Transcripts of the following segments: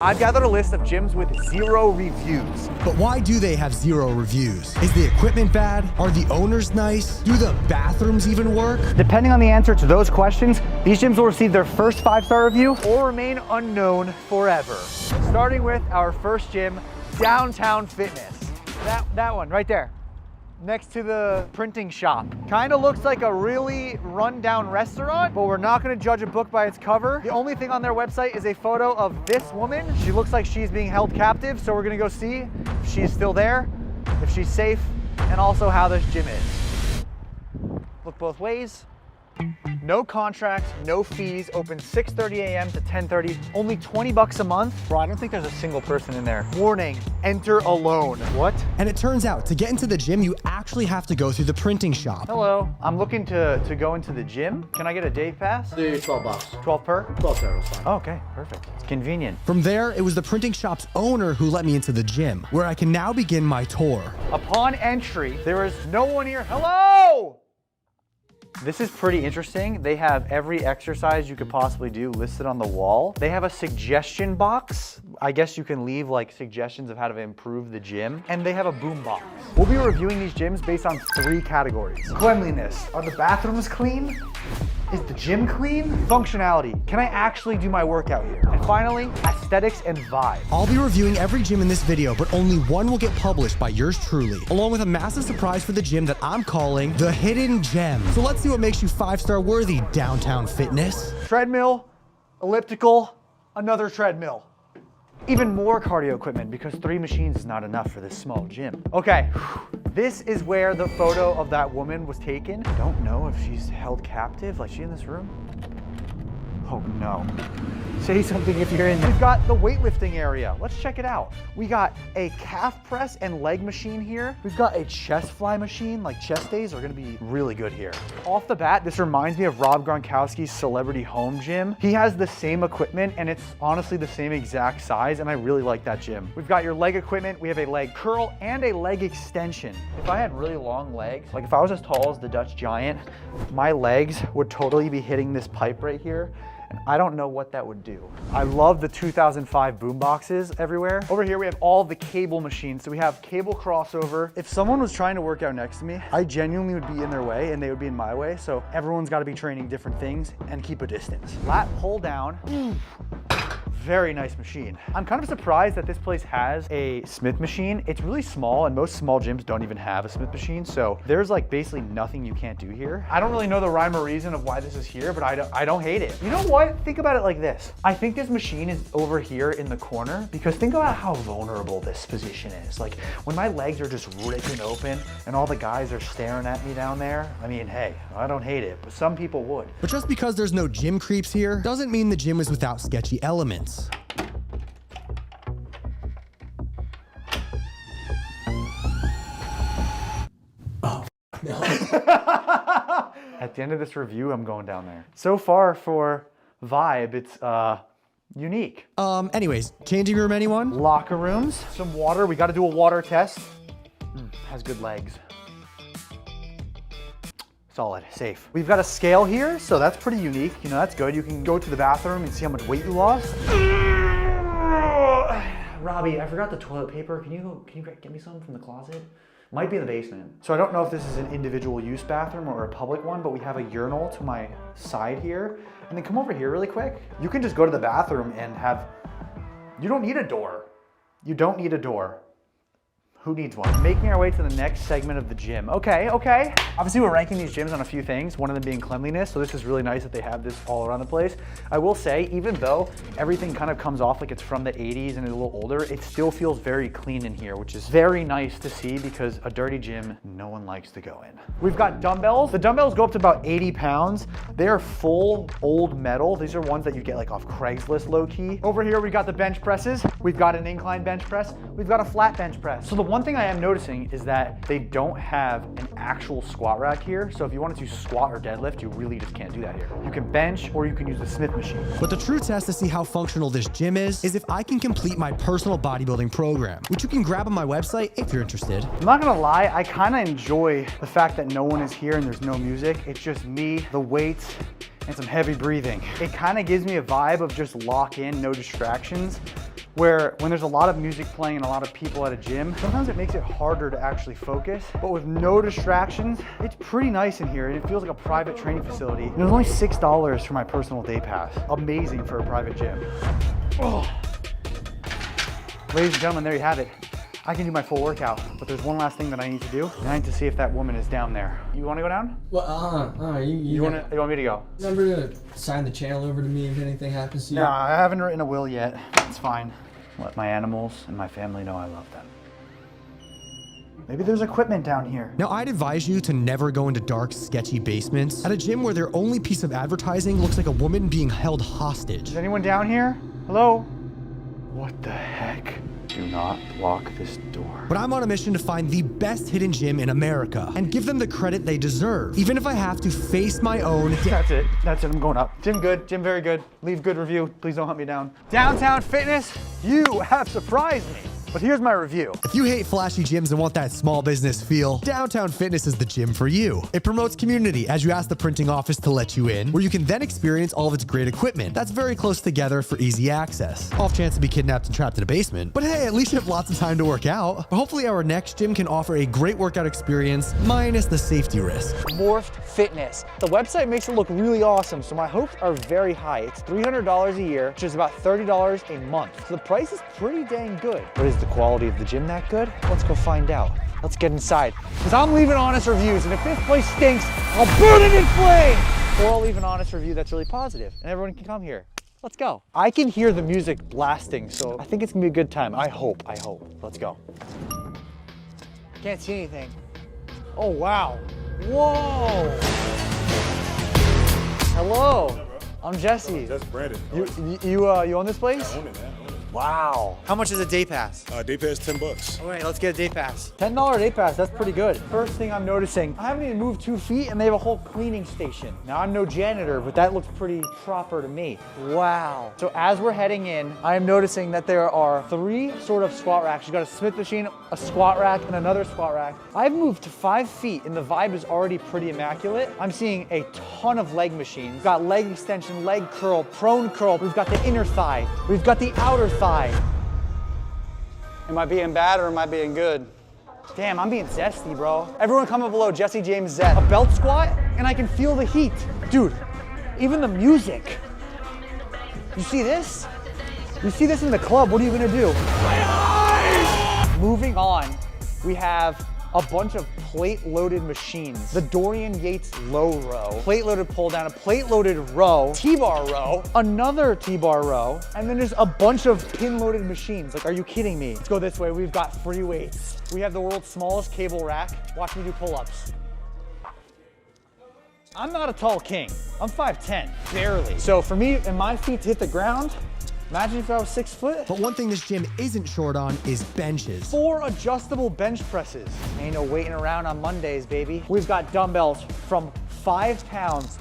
I've gathered a list of gyms with 0 reviews. But why do they have 0 reviews? Is the equipment bad? Are the owners nice? Do the bathrooms even work? Depending on the answer to those questions, these gyms will receive their first 5-star review or remain unknown forever. Starting with our first gym, Downtown Fitness. That one right there, next to the printing shop. Kind of looks like a really run-down restaurant, but we're not gonna judge a book by its cover. The only thing on their website is a photo of this woman. She looks like she's being held captive, so we're gonna go see if she's still there, if she's safe, and also how this gym is. Look both ways. No contract, no fees, open 6:30 a.m. to 10:30, only 20 bucks a month. Bro, I don't think there's a single person in there. Warning, enter alone. What? And it turns out, to get into the gym, you actually have to go through the printing shop. Hello, I'm looking to go into the gym. Can I get a day pass? Do 12 bucks. 12 per? 12 euros, fine. Oh, okay, perfect. It's convenient. From there, it was the printing shop's owner who let me into the gym, where I can now begin my tour. Upon entry, there is no one here. Hello! This is pretty interesting. They have every exercise you could possibly do listed on the wall. They have a suggestion box. I guess you can leave like suggestions of how to improve the gym. And they have a boom box. We'll be reviewing these gyms based on 3 categories. Cleanliness. Are the bathrooms clean? Is the gym clean? Functionality. Can I actually do my workout here? And finally, aesthetics and vibe. I'll be reviewing every gym in this video, but only one will get published by yours truly, along with a massive surprise for the gym that I'm calling the Hidden Gem. So let's see what makes you 5-star worthy, Downtown Fitness. Treadmill, elliptical, another treadmill. Even more cardio equipment because 3 machines is not enough for this small gym. Okay, this is where the photo of that woman was taken. Don't know if she's held captive. Like, she in this room? Oh no. Say something if you're in there. We've got the weightlifting area. Let's check it out. We got a calf press and leg machine here. We've got a chest fly machine. Like, chest days are gonna be really good here. Off the bat, this reminds me of Rob Gronkowski's Celebrity Home Gym. He has the same equipment and it's honestly the same exact size, and I really like that gym. We've got your leg equipment. We have a leg curl and a leg extension. If I had really long legs, like if I was as tall as the Dutch Giant, my legs would totally be hitting this pipe right here. And I don't know what that would do. I love the 2005 boom boxes everywhere. Over here we have all the cable machines. So we have cable crossover. If someone was trying to work out next to me, I genuinely would be in their way and they would be in my way. So everyone's got to be training different things and keep a distance. Lat pull down. Very nice machine. I'm kind of surprised that this place has a Smith machine. It's really small and most small gyms don't even have a Smith machine. So there's like basically nothing you can't do here. I don't really know the rhyme or reason of why this is here, but I don't hate it. You know what? Think about it like this. I think this machine is over here in the corner because think about how vulnerable this position is. Like when my legs are just ripping open and all the guys are staring at me down there. I mean, hey, I don't hate it, but some people would. But just because there's no gym creeps here doesn't mean the gym is without sketchy elements. Oh, no. At the end of this review, I'm going down there. So far for vibe, it's unique. Anyways, changing room, anyone? Locker rooms, some water. We got to do a water test. Has good legs. Solid, safe. We've got a scale here, so that's pretty unique. You know, that's good. You can go to the bathroom and see how much weight you lost. Robbie, I forgot the toilet paper. Can you get me some from the closet? Might be in the basement. So I don't know if this is an individual use bathroom or a public one, but we have a urinal to my side here. And then come over here really quick. You can just go to the bathroom and you don't need a door. You don't need a door. Who needs one? Making our way to the next segment of the gym. Okay. Obviously we're ranking these gyms on a few things, one of them being cleanliness, so this is really nice that they have this all around the place. I will say, even though everything kind of comes off like it's from the 80s and is a little older, it still feels very clean in here, which is very nice to see because a dirty gym, no one likes to go in. We've got dumbbells. The dumbbells go up to about 80 pounds. They are full old metal. These are ones that you get like off Craigslist low key. Over here, we got the bench presses. We've got an incline bench press. We've got a flat bench press. So the one thing I am noticing is that they don't have an actual squat rack here. So if you wanted to squat or deadlift, you really just can't do that here. You can bench or you can use the Smith machine. But the true test to see how functional this gym is if I can complete my personal bodybuilding program, which you can grab on my website if you're interested. I'm not gonna lie, I kind of enjoy the fact that no one is here and there's no music. It's just me, the weights, and some heavy breathing. It kind of gives me a vibe of just lock in, no distractions, where when there's a lot of music playing and a lot of people at a gym, sometimes it makes it harder to actually focus. But with no distractions, it's pretty nice in here. And it feels like a private training facility. And it was only $6 for my personal day pass. Amazing for a private gym. Oh. Ladies and gentlemen, there you have it. I can do my full workout, but there's one last thing that I need to do. And I need to see if that woman is down there. You want to go down? Well, You want me to go? Remember to sign the channel over to me if anything happens to you? No, I haven't written a will yet. It's fine. Let my animals and my family know I love them. Maybe there's equipment down here. Now, I'd advise you to never go into dark, sketchy basements at a gym where their only piece of advertising looks like a woman being held hostage. Is anyone down here? Hello? What the heck? Do not lock this door. But I'm on a mission to find the best hidden gym in America and give them the credit they deserve, even if I have to face my own. That's it. I'm going up. Gym good. Gym very good. Leave good review. Please don't hunt me down. Downtown Fitness, you have surprised me. But here's my review. If you hate flashy gyms and want that small business feel, Downtown Fitness is the gym for you. It promotes community as you ask the printing office to let you in, where you can then experience all of its great equipment that's very close together for easy access. Off chance to be kidnapped and trapped in a basement. But hey, at least you have lots of time to work out. But hopefully our next gym can offer a great workout experience minus the safety risk. Morphed Fitness. The website makes it look really awesome, so my hopes are very high. It's $300 a year, which is about $30 a month. So the price is pretty dang good. But is the quality of the gym that good? Let's go find out. Let's get inside. Because I'm leaving honest reviews, and if this place stinks, I'll burn it in flames! Or I'll leave an honest review that's really positive, and everyone can come here. Let's go. I can hear the music blasting, so I think it's gonna be a good time. I hope. Let's go. Can't see anything. Oh, wow. Whoa. Hello. I'm Jesse. That's Brandon. You own this place? I own it, man. Wow. How much is a day pass? Day pass $10. All right, let's get a day pass. $10 day pass, that's pretty good. First thing I'm noticing, I haven't even moved 2 feet and they have a whole cleaning station. Now I'm no janitor, but that looks pretty proper to me. Wow. So as we're heading in, I am noticing that there are 3 sort of squat racks. You got a Smith machine, a squat rack, and another squat rack. I've moved to 5 feet and the vibe is already pretty immaculate. I'm seeing a ton of leg machines. We've got leg extension, leg curl, prone curl. We've got the inner thigh. We've got the outer thigh. Am I being bad or am I being good? Damn, I'm being zesty, bro. Everyone comment below, Jesse James Zest. A belt squat, and I can feel the heat. Dude, even the music. You see this? You see this in the club, what are you gonna do? Moving on, we have a bunch of plate-loaded machines. The Dorian Yates low row, plate-loaded pull down, a plate-loaded row, T-bar row, another T-bar row, and then there's a bunch of pin-loaded machines. Like, are you kidding me? Let's go this way. We've got free weights. We have the world's smallest cable rack. Watch me do pull-ups. I'm not a tall king. I'm 5'10", barely. So for me and my feet to hit the ground, imagine if I was 6 foot. But one thing this gym isn't short on is benches. 4 adjustable bench presses. Ain't no waiting around on Mondays, baby. We've got dumbbells from 5 pounds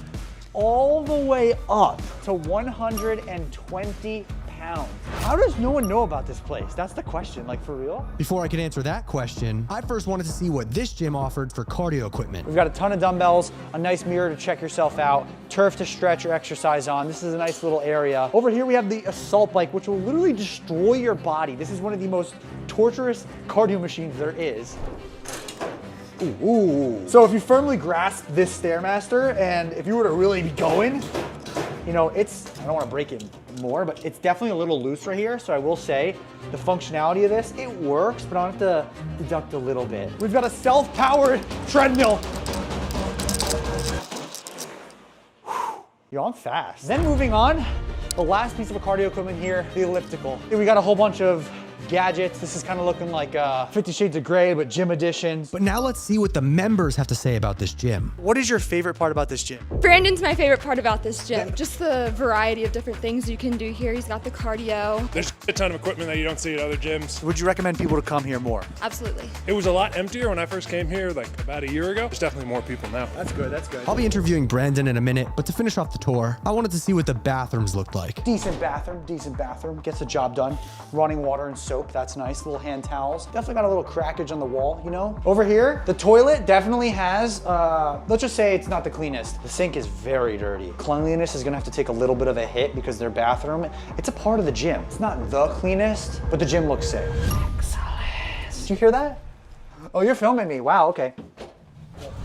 all the way up to 120 pounds. How does no one know about this place? That's the question, like for real? Before I could answer that question, I first wanted to see what this gym offered for cardio equipment. We've got a ton of dumbbells, a nice mirror to check yourself out, turf to stretch or exercise on. This is a nice little area. Over here we have the assault bike, which will literally destroy your body. This is one of the most torturous cardio machines there is. Ooh. So if you firmly grasp this Stairmaster, and if you were to really be going, you know, it's, I don't want to break it more, but it's definitely a little loose right here. So I will say the functionality of this, it works, but I'll have to deduct a little bit. We've got a self-powered treadmill. Yo, I'm fast. Then moving on, the last piece of cardio equipment here, the elliptical. We got a whole bunch of gadgets. This is kind of looking like 50 Shades of Grey, but gym editions. But now let's see what the members have to say about this gym. What is your favorite part about this gym? Brandon's my favorite part about this gym. Just the variety of different things you can do here. He's got the cardio. There's a ton of equipment that you don't see at other gyms. Would you recommend people to come here more? Absolutely. It was a lot emptier when I first came here, like about a year ago. There's definitely more people now. That's good, that's good. I'll be interviewing Brandon in a minute, but to finish off the tour, I wanted to see what the bathrooms looked like. Decent bathroom, gets the job done. Running water and soap, that's nice. Little hand towels. Definitely got a little crackage on the wall, you know? Over here, the toilet definitely has, let's just say it's not the cleanest. The sink is very dirty. Cleanliness is gonna have to take a little bit of a hit because their bathroom, it's a part of the gym. It's not the cleanest, but the gym looks safe. Excellent. Did you hear that? Oh, you're filming me. Wow, okay.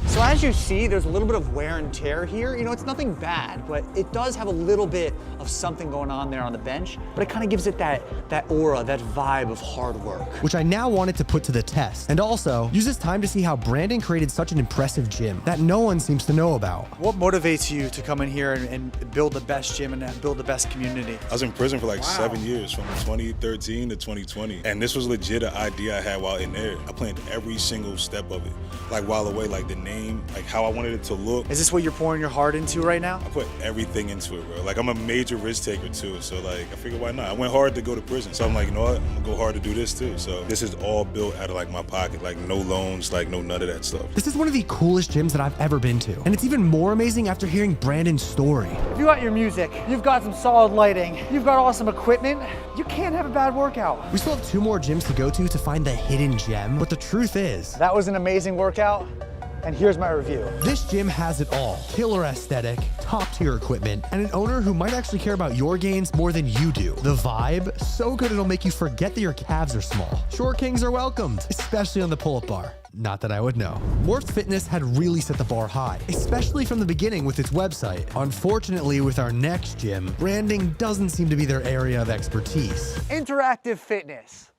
So as you see, there's a little bit of wear and tear here. You know, it's nothing bad, but it does have a little bit of something going on there on the bench, but it kind of gives it that aura, that vibe of hard work. which I now wanted to put to the test, and also use this time to see how Brandon created such an impressive gym that no one seems to know about. What motivates you to come in here and build the best gym and build the best community? I was in prison for like 7 years, from 2013 to 2020. And this was legit an idea I had while in there. I planned every single step of it. Like while away, like the name, like how I wanted it to look. Is this what you're pouring your heart into right now? I put everything into it, bro. Like I'm a major risk taker too. So like, I figured why not? I went hard to go to prison. So I'm like, you know what? I'm gonna go hard to do this too. So this is all built out of like my pocket, like no loans, like no none of that stuff. This is one of the coolest gyms that I've ever been to, and it's even more amazing after hearing Brandon's story. If you got your music, you've got some solid lighting, you've got awesome equipment, you can't have a bad workout. We still have 2 more gyms to go to find the hidden gem, but the truth is, That was an amazing workout, and here's my review. this gym has it all. Killer aesthetic, top tier equipment, and an owner who might actually care about your gains more than you do. The vibe, so good it'll make you forget that your calves are small. Short kings are welcomed, especially on the pull-up bar. Not that I would know. Morph Fitness had really set the bar high, especially from the beginning with its website. Unfortunately, with our next gym, branding doesn't seem to be their area of expertise. Interactive fitness.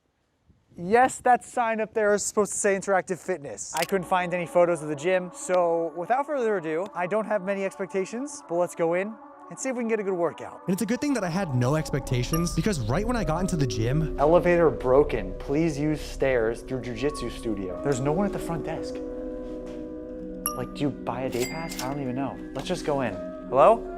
Yes, that sign up there is supposed to say interactive fitness. I couldn't find any photos of the gym, so without further ado, I don't have many expectations, but let's go in and see if we can get a good workout. And it's a good thing that I had no expectations, because right when I got into the gym, Elevator broken. Please use stairs through Jiu-Jitsu studio. There's no one at the front desk. Like, do you buy a day pass? I don't even know. Let's just go in. Hello?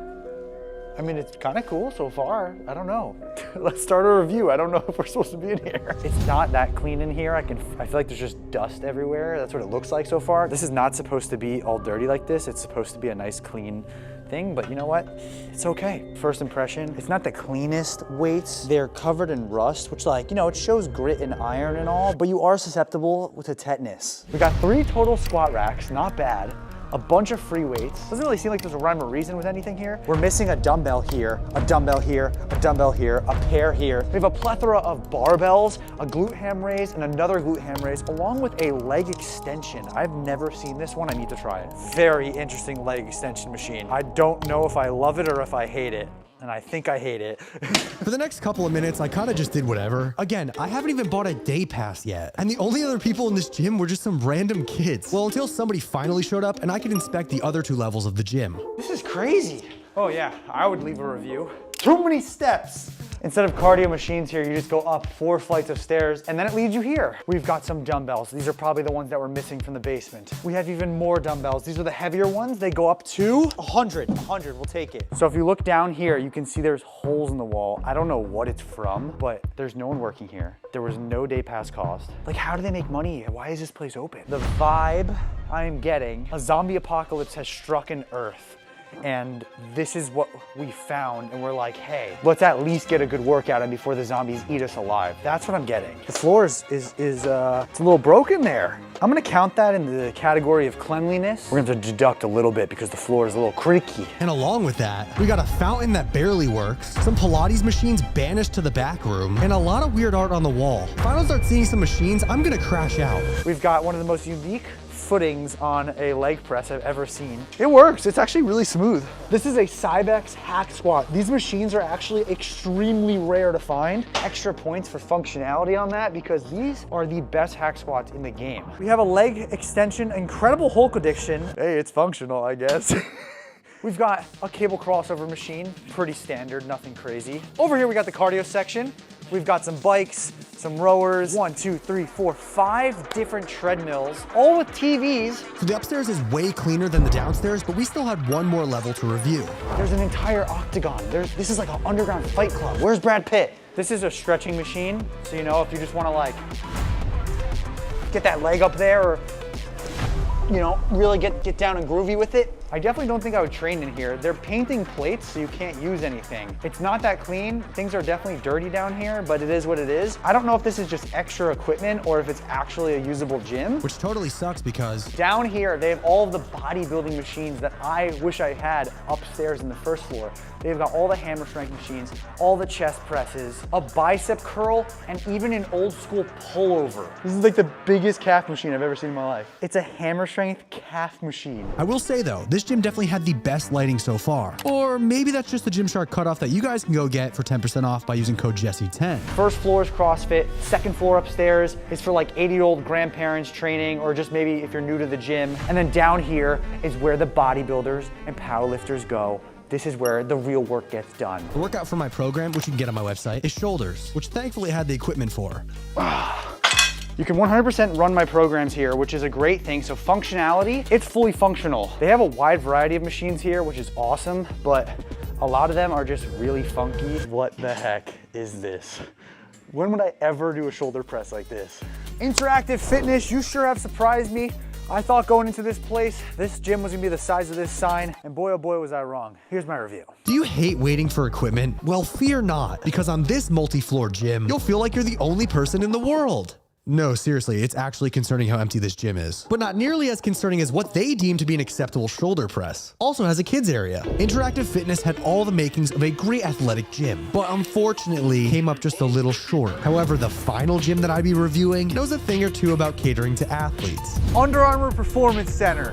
I mean, it's kind of cool so far. I don't know. Let's start a review. I don't know if we're supposed to be in here. It's not that clean in here. I feel like there's just dust everywhere. That's what it looks like so far. This is not supposed to be all dirty like this. It's supposed to be a nice, clean thing, but you know what? It's okay. First impression, it's not the cleanest weights. They're covered in rust, which, like, you know, it shows grit and iron and all, but you are susceptible to tetanus. We got 3 total squat racks, not bad. A bunch of free weights. Doesn't really seem like there's a rhyme or reason with anything here. We're missing a dumbbell here, a dumbbell here, a dumbbell here, a pair here. We have a plethora of barbells, a glute ham raise, and another glute ham raise, along with a leg extension. I've never seen this one. I need to try it. Very interesting leg extension machine. I don't know if I love it or if I hate it. And I think I hate it. for the next couple of minutes, I kind of just did whatever. Again, I haven't even bought a day pass yet. And the only other people in this gym were just some random kids. Well, until somebody finally showed up and I could inspect the other 2 levels of the gym. This is crazy. Oh yeah, I would leave a review. Too many steps. Instead of cardio machines here, you just go up 4 flights of stairs and then it leads you here. We've got some dumbbells. These are probably the ones that were missing from the basement. We have even more dumbbells. These are the heavier ones. They go up to 100. 100, we'll take it. So if you look down here, you can see there's holes in the wall. I don't know what it's from, but there's no one working here. There was no day pass cost. Like, how do they make money? Why is this place open? The vibe I'm getting, a zombie apocalypse has struck an Earth. And this is what we found, and we're like, hey, let's at least get a good workout in before the zombies eat us alive. That's what I'm getting. The floor is it's a little broken there. I'm gonna count that in the category of cleanliness. We're gonna deduct a little bit because the floor is a little creaky. And along with that, we got a fountain that barely works, some Pilates machines banished to the back room, and a lot of weird art on the wall. If I don't start seeing some machines, I'm gonna crash out. We've got one of the most unique footings on a leg press I've ever seen. It works, it's actually really smooth. This is a Cybex hack squat. These machines are actually extremely rare to find. Extra points for functionality on that because these are the best hack squats in the game. We have a leg extension, incredible Hulk addiction. Hey, it's functional, I guess. We've got a cable crossover machine, pretty standard, nothing crazy. Over here we got the cardio section. We've got some bikes, some rowers, 1, 2, 3, 4, 5 different treadmills, all with TVs. So the upstairs is way cleaner than the downstairs, but we still had one more level to review. There's an entire octagon. This is like an underground fight club. Where's Brad Pitt? This is a stretching machine. So, you know, if you just wanna like, get that leg up there or, you know, really get down and groovy with it, I definitely don't think I would train in here. They're painting plates, so you can't use anything. It's not that clean. Things are definitely dirty down here, but it is what it is. I don't know if this is just extra equipment or if it's actually a usable gym. Which totally sucks because Down here, they have all of the bodybuilding machines that I wish I had upstairs in the first floor. They've got all the hammer strength machines, all the chest presses, a bicep curl, and even an old school pullover. This is like the biggest calf machine I've ever seen in my life. It's a hammer strength calf machine. I will say though, this gym definitely had the best lighting so far. Or maybe that's just the Gymshark cutoff that you guys can go get for 10% off by using code Jesse10. First floor is CrossFit, second floor upstairs is for like 80-year-old grandparents training or just maybe if you're new to the gym. And then down here is where the bodybuilders and powerlifters go. This is where the real work gets done. The workout for my program, which you can get on my website, is shoulders, which thankfully had the equipment for. You can 100% run my programs here, which is a great thing. So functionality, it's fully functional. They have a wide variety of machines here, which is awesome, but a lot of them are just really funky. What the heck is this? When would I ever do a shoulder press like this? Interactive Fitness, you sure have surprised me. I thought going into this place, this gym was gonna be the size of this sign, and boy oh boy was I wrong. Here's my review. Do you hate waiting for equipment? Well, fear not, because on this multi-floor gym, you'll feel like you're the only person in the world. No, seriously, it's actually concerning how empty this gym is. But not nearly as concerning as what they deem to be an acceptable shoulder press. Also has a kids area. Interactive Fitness had all the makings of a great athletic gym, but unfortunately came up just a little short. However, the final gym that I'd be reviewing knows a thing or two about catering to athletes. Under Armour Performance Center.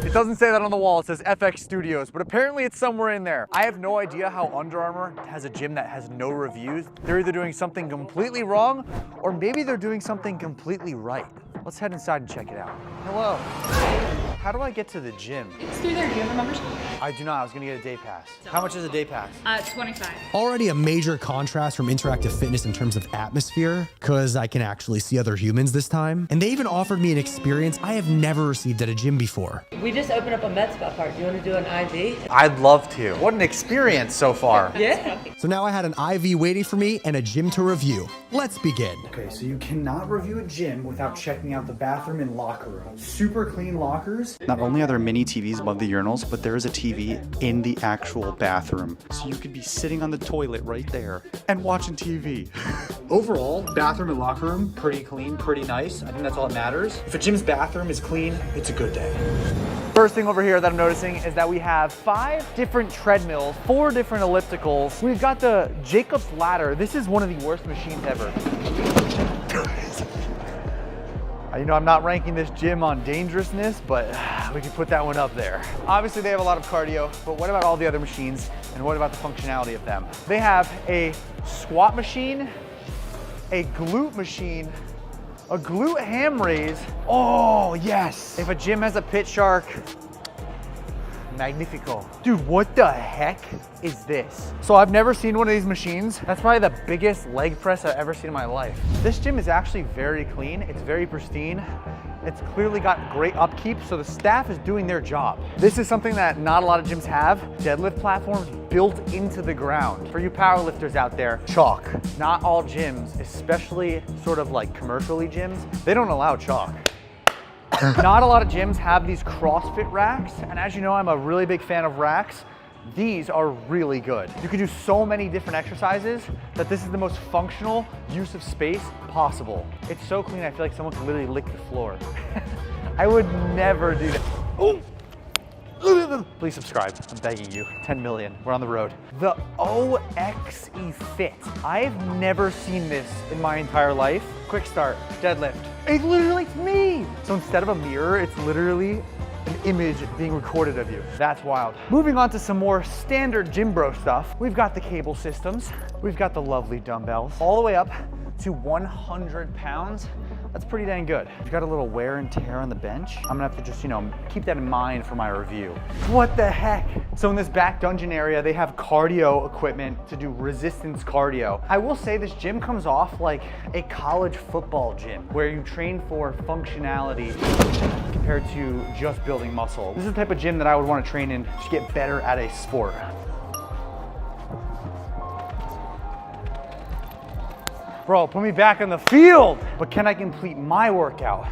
It doesn't say that on the wall, it says FX Studios, but apparently it's somewhere in there. I have no idea how Under Armour has a gym that has no reviews. They're either doing something completely wrong, or maybe they're doing something completely right. Let's head inside and check it out. Hello. How do I get to the gym? It's through there. Do you have a membership? I do not, I was gonna get a day pass. How much is a day pass? 25. Already a major contrast from Interactive Fitness in terms of atmosphere, because I can actually see other humans this time. And they even offered me an experience I have never received at a gym before. We just opened up a med spa part. Do you want to do an IV? I'd love to. What an experience so far. Yeah. So now I had an IV waiting for me and a gym to review. Let's begin. Okay, so you cannot review a gym without checking out the bathroom and locker room. Super clean lockers. Not only are there mini TVs above the urinals, but there is a TV in the actual bathroom. So you could be sitting on the toilet right there and watching TV. Overall, bathroom and locker room, pretty clean, pretty nice. I think that's all that matters. If a gym's bathroom is clean, it's a good day. First thing over here that I'm noticing is that we have 5 different treadmills, 4 different ellipticals. We've got the Jacob's Ladder. This is one of the worst machines ever. You know, I'm not ranking this gym on dangerousness, but we can put that one up there. Obviously, they have a lot of cardio, but what about all the other machines, and what about the functionality of them? They have a squat machine, a glute machine, a glute ham raise. Oh, yes. If a gym has a Pit Shark, magnifico. Dude, what the heck is this? So I've never seen one of these machines. That's probably the biggest leg press I've ever seen in my life. This gym is actually very clean. It's very pristine. It's clearly got great upkeep, so the staff is doing their job. This is something that not a lot of gyms have. Deadlift platforms built into the ground. For you powerlifters out there, chalk. Not all gyms, especially sort of like commercially gyms, they don't allow chalk. Not a lot of gyms have these CrossFit racks, and as you know, I'm a really big fan of racks. These are really good. You can do so many different exercises that this is the most functional use of space possible. It's so clean, I feel like someone could literally lick the floor. I would never do that. Ooh. Please subscribe, I'm begging you. 10 million, we're on the road. The OXE Fit. I've never seen this in my entire life. Quick start, deadlift. It's literally me. So instead of a mirror, it's literally an image being recorded of you. That's wild. Moving on to some more standard gym bro stuff. We've got the cable systems. We've got the lovely dumbbells. All the way up to 100 pounds. That's pretty dang good. You've got a little wear and tear on the bench. I'm gonna have to just, you know, keep that in mind for my review. What the heck? So in this back dungeon area, they have cardio equipment to do resistance cardio. I will say this gym comes off like a college football gym where you train for functionality compared to just building muscle. This is the type of gym that I would want to train in to get better at a sport. Bro, put me back on the field. But can I complete my workout?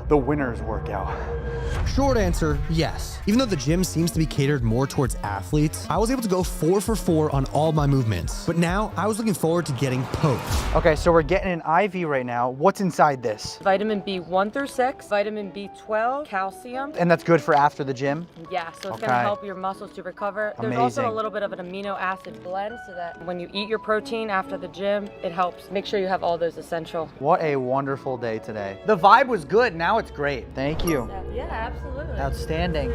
The winner's workout. Short answer, yes. Even though the gym seems to be catered more towards athletes, I was able to go 4 for 4 on all my movements. But now I was looking forward to getting poked. Okay, so we're getting an IV right now. What's inside this? Vitamin B1 through 6, vitamin B12, calcium. And that's good for after the gym? Yeah, so it's Okay. gonna help your muscles to recover. There's also a Amazing. little bit of an amino acid blend so that when you eat your protein after the gym, it helps make sure you have all those essential. What a wonderful day today. The vibe was good, now it's great. Thank you. Yeah, absolutely. Outstanding.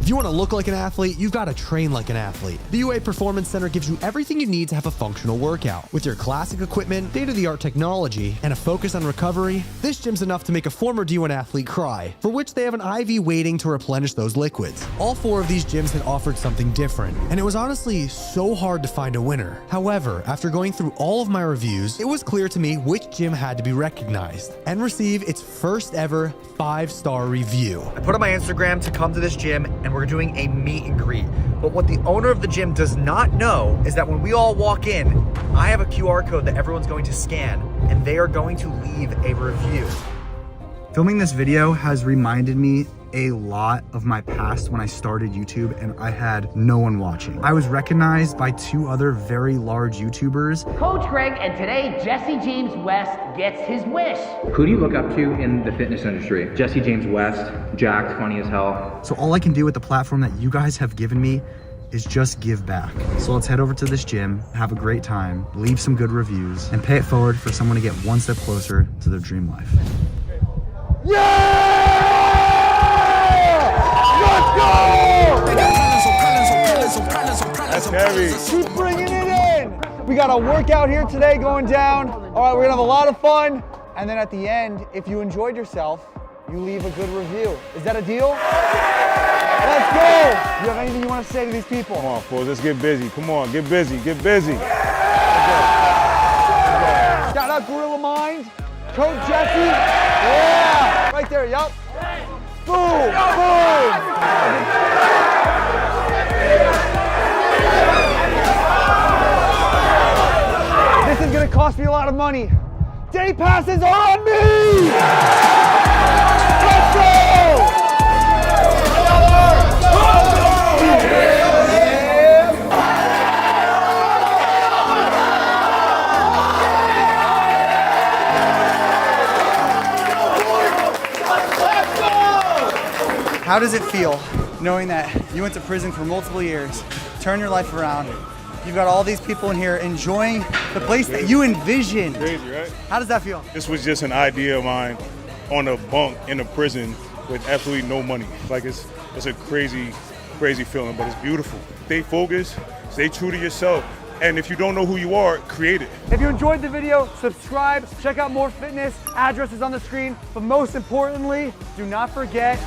If you want to look like an athlete, you've got to train like an athlete. The UA Performance Center gives you everything you need to have a functional workout. With your classic equipment, state-of-the-art technology, and a focus on recovery, this gym's enough to make a former D1 athlete cry, for which they have an IV waiting to replenish those liquids. All 4 of these gyms had offered something different, and it was honestly so hard to find a winner. However, after going through all of my reviews, it was clear to me which gym had to be recognized and receive its first ever 5-star review. I put on my Instagram to come to this gym, and we're doing a meet and greet. But what the owner of the gym does not know is that when we all walk in, I have a QR code that everyone's going to scan, and they are going to leave a review. Filming this video has reminded me a lot of my past when I started YouTube and I had no one watching. I was recognized by 2 other very large YouTubers. Coach Greg, and today Jesse James West gets his wish. Who do you look up to in the fitness industry? Jesse James West, jacked, funny as hell. So all I can do with the platform that you guys have given me is just give back. So let's head over to this gym, have a great time, leave some good reviews, and pay it forward for someone to get one step closer to their dream life. That's heavy. Keep bringing it in. We got a workout here today going down. All right, we're gonna have a lot of fun. And then at the end, if you enjoyed yourself, you leave a good review. Is that a deal? Let's go. Do you have anything you want to say to these people? Come on, fools, let's get busy. Come on, get busy, get busy. Shout out Gorilla Mind, Coach Jesse. Yeah, right there, yup. Boom, boom. This is gonna cost me a lot of money. Day passes are on me! Let's go! How does it feel knowing that you went to prison for multiple years, turn your life around, you've got all these people in here enjoying the place that you envisioned? Crazy, right? How does that feel? This was just an idea of mine on a bunk in a prison with absolutely no money. Like it's a crazy feeling, but it's beautiful. Stay focused, stay true to yourself. And if you don't know who you are, create it. If you enjoyed the video, subscribe, check out more fitness, address is on the screen, but most importantly, do not forget.